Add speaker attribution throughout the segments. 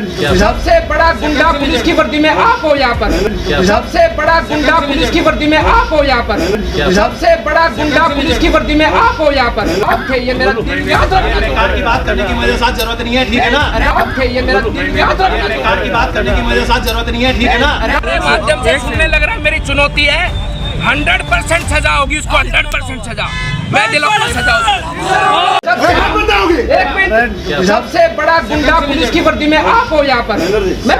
Speaker 1: सबसे बड़ा गुंडा पुलिस की वर्दी में आप हो यहाँ पर। सबसे बड़ा गुंडा पुलिस की वर्दी में आप हो यहाँ पर। सबसे बड़ा गुंडा पुलिस की वर्दी में आप हो यहाँ पर। आप थे, ये मेरा दिल याद रखना।
Speaker 2: सरकार की बात करने की मुझे साथ जरूरत नहीं है, ठीक है ना?
Speaker 1: आप थे, ये मेरा दिल याद रखना।
Speaker 2: सरकार की बात करने की मुझे साथ जरूरत नहीं है, ठीक है ना?
Speaker 1: मेरे माध्यम से सुनने लग रहा है, मेरी चुनौती है 100% सजा होगी उसको, 100% सजा। मैं दिलाऊंगा सजा उसको। एक मिनट, सबसे बड़ा गुंडा पुलिस की वर्दी में आप हो यहाँ पर। मैं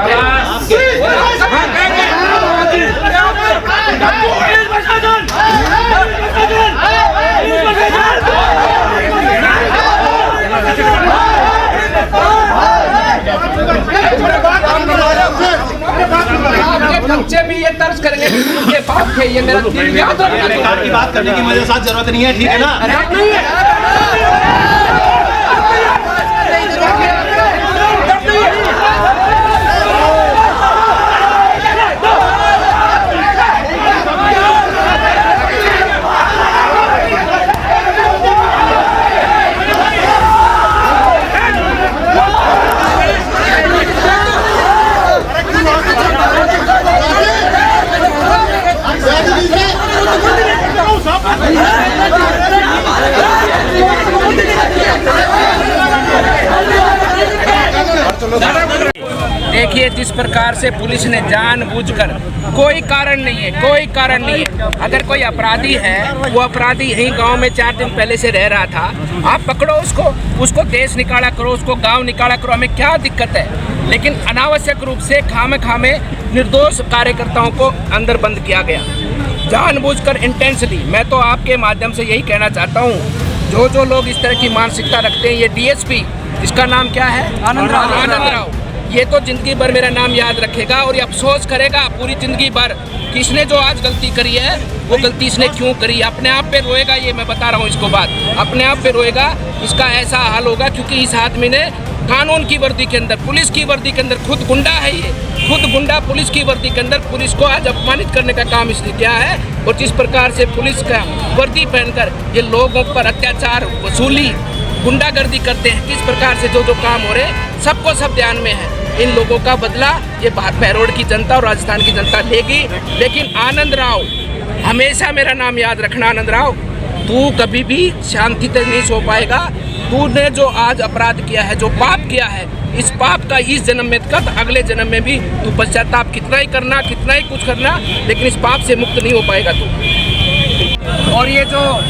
Speaker 1: बच्चे भी ये तर्ज करेंगे कि बाप थे, ये मेरा दिल याद रखना।
Speaker 2: सरकार की बात करने की मुझे साथ जरूरत नहीं है, ठीक है ना? देखिए, जिस प्रकार से पुलिस ने जानबूझकर, कोई कारण नहीं है, कोई कारण नहीं है। अगर कोई अपराधी है, वो अपराधी यहीं गांव में 4 दिन पहले से रह रहा था, आप पकड़ो उसको देश निकाला करो, उसको गांव निकाला करो, हमें क्या दिक्कत है। लेकिन अनावश्यक रूप से खामे निर्दोष कार्यकर्ताओं को अंदर बंद किया गया, जानबूझकर, इंटेंसली। मैं तो आपके माध्यम से यही कहना चाहता हूँ, जो लोग इस तरह की मानसिकता रखते हैं, ये डीएसपी, इसका नाम क्या है? आनंद राव। ये तो जिंदगी भर मेरा नाम याद रखेगा और ये अफसोस करेगा पूरी जिंदगी भर कि इसने जो आज गलती करी है, वो गलती इसने क्यों करी। अपने आप पे रोएगा, ये मैं बता रहा हूँ इसको बात, अपने आप पे रोएगा। इसका ऐसा हाल होगा क्योंकि इस आदमी ने कानून की वर्दी के अंदर, पुलिस की वर्दी के अंदर, खुद गुंडा है ये, खुद गुंडा पुलिस की वर्दी के अंदर पुलिस को आज अपमानित करने का काम इसने किया है। और जिस प्रकार से पुलिस का वर्दी पहनकर ये लोगों पर अत्याचार, वसूली, गुंडागर्दी करते हैं, किस प्रकार से जो काम हो रहे, सबको सब ध्यान में है। इन लोगों का बदला ये बहरोड की जनता और राजस्थान की जनता लेगी। लेकिन आनंद राव, हमेशा मेरा नाम याद रखना, आनंद राव, तू कभी भी शांति तक नहीं सो पाएगा। तूने जो आज अपराध किया है, जो पाप किया है, इस पाप का इस जन्म में कर, अगले जन्म में भी तू पश्चाताप कितना ही करना, कितना ही कुछ करना, लेकिन इस पाप से मुक्त नहीं हो पाएगा तू। और ये जो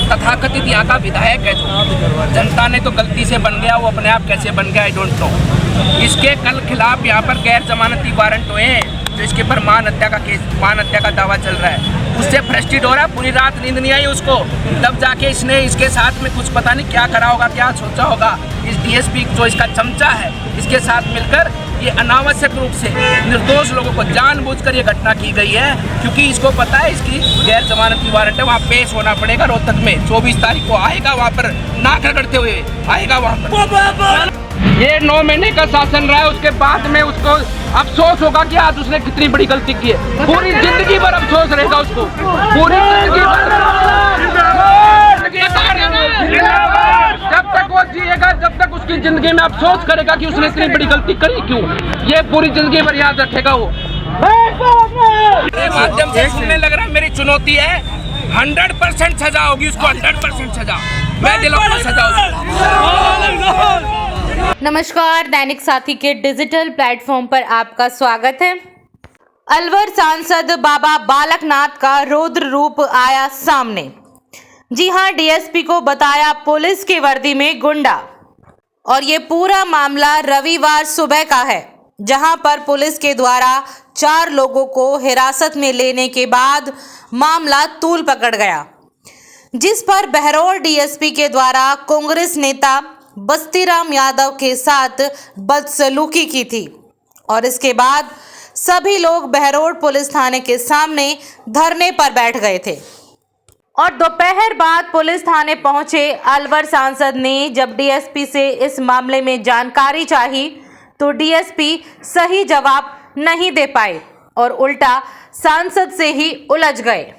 Speaker 2: तथाकथित यहाँ का विधायक है, जो जनता ने तो गलती से बन गया, वो अपने आप कैसे बन गया आई डोंट नो। इसके कल खिलाफ यहाँ पर गैर जमानती वारंट हुए हैं, जो इसके ऊपर मान हत्या का दावा चल रहा है। उससे फ्रस्ट्रेट हो रहा है, पूरी रात नींद नहीं आई उसको, तब जाके इसने इसके साथ में कुछ पता नहीं क्या करा होगा, क्या सोचा होगा। इस डीएसपी जो इसका चमचा है, इसके साथ मिलकर ये अनावश्यक रूप से निर्दोष लोगों को जानबूझकर ये घटना की गई है, क्योंकि इसको पता है इसकी गैर जमानती वारंट है, वहाँ पेश होना पड़ेगा रोहतक में। 24 तारीख को आएगा, वहाँ पर नाक रगड़ते हुए आएगा वहाँ पर। ये 9 महीने का शासन रहा है, उसके बाद में उसको अफसोस होगा कि आज उसने कितनी बड़ी गलती की है। पूरी जिंदगी भर अफसोस रहेगा उसको, पूरी जिंदगी भर। जब तक वो जिएगा, जब तक उसकी जिंदगी में अफसोस करेगा कि उसने इतनी बड़ी गलती करी क्यों, ये पूरी जिंदगी भर याद रखेगा वो। मेरे माध्यम से सुनने लग रहा है, मेरी चुनौती है 100% सजा होगी उसको, 100% सजा। मैं दिलाऊंगा सजा उसको।
Speaker 3: नमस्कार, दैनिक साथी के डिजिटल प्लेटफॉर्म पर आपका स्वागत है। अलवर सांसद बाबा बालकनाथ का रौद्र रूप आया सामने। जी हां, डीएसपी को बताया पुलिस की वर्दी में गुंडा। और ये पूरा मामला रविवार सुबह का है, जहां पर पुलिस के द्वारा 4 लोगों को हिरासत में लेने के बाद मामला तूल पकड़ गया, जिस पर बहरौल डीएसपी के द्वारा कांग्रेस नेता बस्तीराम यादव के साथ बदसलूकी की थी। और इसके बाद सभी लोग बहरौल पुलिस थाने के सामने धरने पर बैठ गए थे। और दोपहर बाद पुलिस थाने पहुंचे अलवर सांसद ने जब डीएसपी से इस मामले में जानकारी चाही, तो डीएसपी सही जवाब नहीं दे पाए और उल्टा सांसद से ही उलझ गए।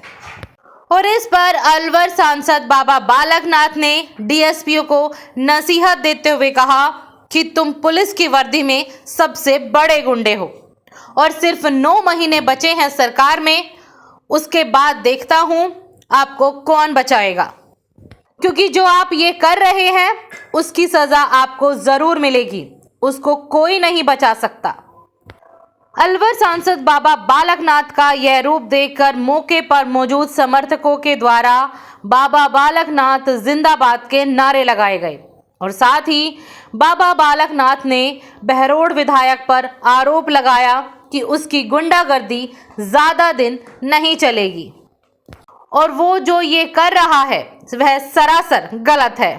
Speaker 3: और इस पर अलवर सांसद बाबा बालकनाथ ने डीएसपी को नसीहत देते हुए कहा कि तुम पुलिस की वर्दी में सबसे बड़े गुंडे हो और सिर्फ 9 महीने बचे हैं सरकार में। उसके बाद देखता हूं आपको कौन बचाएगा, क्योंकि जो आप ये कर रहे हैं उसकी सजा आपको जरूर मिलेगी, उसको कोई नहीं बचा सकता। अलवर सांसद बाबा बालकनाथ का यह रूप देखकर मौके पर मौजूद समर्थकों के द्वारा बाबा बालकनाथ जिंदाबाद के नारे लगाए गए और साथ ही बाबा बालकनाथ ने बहरोड विधायक पर आरोप लगाया कि उसकी गुंडागर्दी ज्यादा दिन नहीं चलेगी और वो जो ये कर रहा है वह सरासर गलत है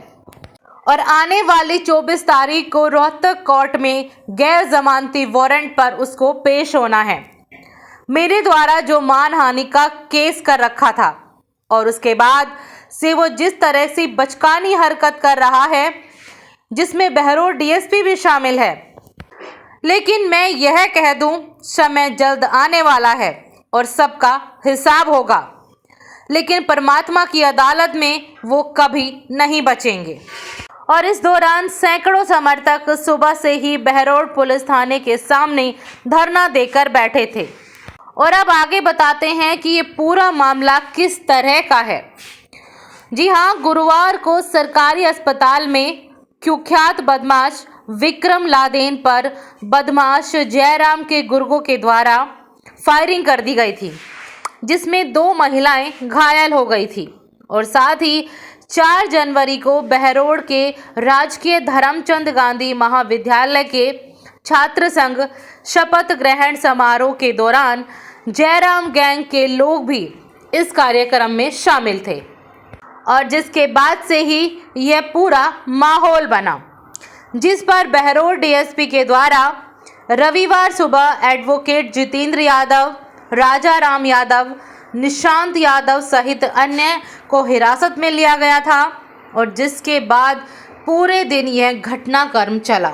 Speaker 3: और आने वाली 24 तारीख को रोहतक कोर्ट में गैर जमानती वारंट पर उसको पेश होना है। मेरे द्वारा जो मानहानि का केस कर रखा था और उसके बाद से वो जिस तरह से बचकानी हरकत कर रहा है, जिसमें बहरोड डीएसपी भी शामिल है। लेकिन मैं यह कह दूं, समय जल्द आने वाला है और सबका हिसाब होगा, लेकिन परमात्मा की अदालत में वो कभी नहीं बचेंगे। और इस दौरान सैकड़ों समर्थक सुबह से ही बहरोड पुलिस थाने के सामने धरना देकर बैठे थे। और अब आगे बताते हैं कि ये पूरा मामला किस तरह का है। जी हाँ, गुरुवार को सरकारी अस्पताल में कुख्यात बदमाश विक्रम लादेन पर बदमाश जयराम के गुर्गों के द्वारा फायरिंग कर दी गई थी, जिसमें 2 महिलाएं घायल हो गई थी। और साथ ही 4 जनवरी को बहरोड के राजकीय धर्मचंद गांधी महाविद्यालय के छात्र संघ शपथ ग्रहण समारोह के दौरान जयराम गैंग के लोग भी इस कार्यक्रम में शामिल थे और जिसके बाद से ही यह पूरा माहौल बना, जिस पर बहरोड डीएसपी के द्वारा रविवार सुबह एडवोकेट जितेंद्र यादव, राजा राम यादव, निशांत यादव सहित अन्य को हिरासत में लिया गया था और जिसके बाद पूरे दिन यह घटनाक्रम चला।